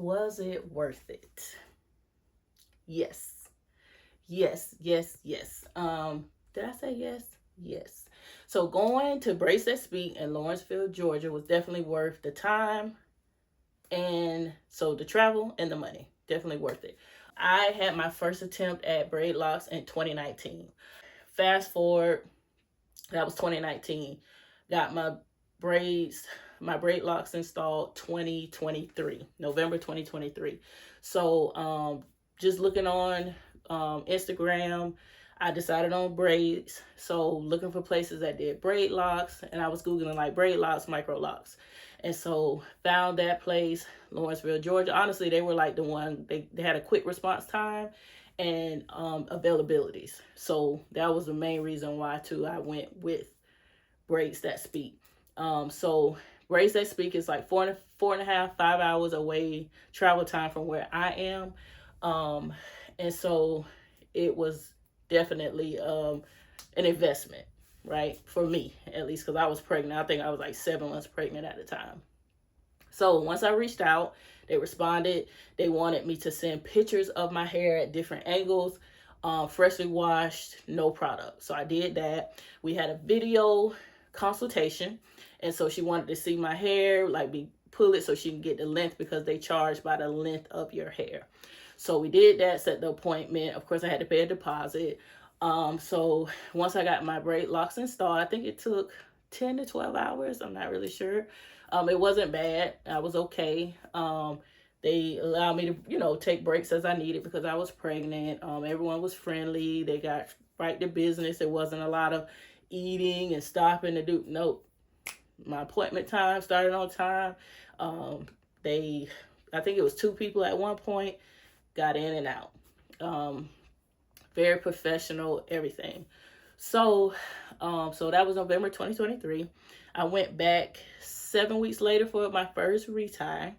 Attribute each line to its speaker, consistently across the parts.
Speaker 1: Was it worth it? Yes. Yes, yes, yes. Did I say yes? Yes. So going to Braids That Speak in Lawrenceville, Georgia was definitely worth the time, and so the travel and the money. Definitely worth it. I had my first attempt at Braidlocs in 2019. Fast forward, that was 2019. Got my braids, my Braidlocs installed 2023, November 2023. So just looking on Instagram, I decided on braids. So looking for places that did Braidlocs, and I was Googling like Braidlocs, microlocs. And so found that place, Lawrenceville, Georgia. Honestly, they were like the one, they had a quick response time and availabilities. So that was the main reason why too I went with Braids That Speak. So Braids That Speak is like four and a half, 5 hours away travel time from where I am. And so it was definitely an investment, right? For me, at least, because I was pregnant. I think I was like 7 months pregnant at the time. So once I reached out, they responded. They wanted me to send pictures of my hair at different angles, freshly washed, no product. So I did that. We had a video consultation, and so she wanted to see my hair, like pull it so she can get the length, because they charge by the length of your hair. So we did that, set the appointment. Of course, I had to pay a deposit. So once I got my Braidlocs installed, I think it took 10 to 12 hours. I'm not really sure. It wasn't bad. I was okay. They allowed me to, take breaks as I needed because I was pregnant. Everyone was friendly. They got right to business. There wasn't a lot of eating and stopping to do. Nope. My appointment time started on time. I think it was 2 people at one point, got in and out. Very professional, everything. So that was November 2023. I went back 7 weeks later for my first retie.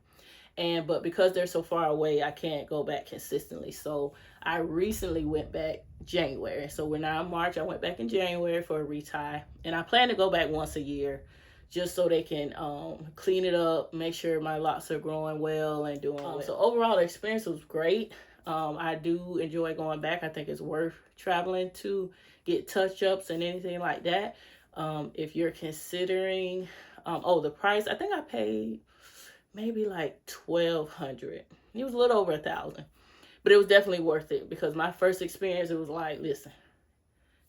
Speaker 1: But because they're so far away, I can't go back consistently. So I recently went back January. So we're now in March. I went back in January for a retie. And I plan to go back once a year just so they can clean it up, make sure my locks are growing well and doing well. So overall, the experience was great. I do enjoy going back. I think it's worth traveling to get touch-ups and anything like that. If you're considering, the price, I think I paid maybe like $1,200. It was a little over $1,000, but it was definitely worth it because my first experience, it was like, listen,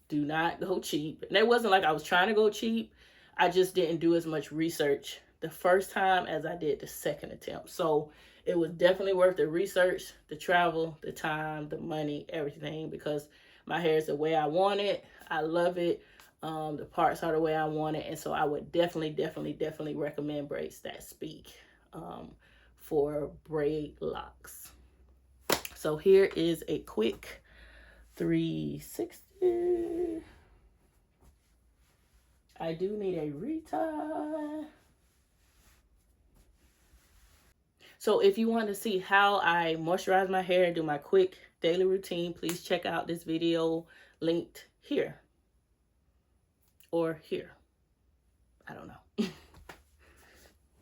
Speaker 1: do not go cheap. And it wasn't like I was trying to go cheap. I just didn't do as much research the first time as I did the second attempt. So it was definitely worth the research, the travel, the time, the money, everything, because my hair is the way I want it. I love it. The parts are the way I want it. And so I would definitely recommend Braids That Speak for Braidlocs. So here is a quick 360. I do need a retie. So if you want to see how I moisturize my hair and do my quick daily routine, please check out this video linked here or here. I don't know.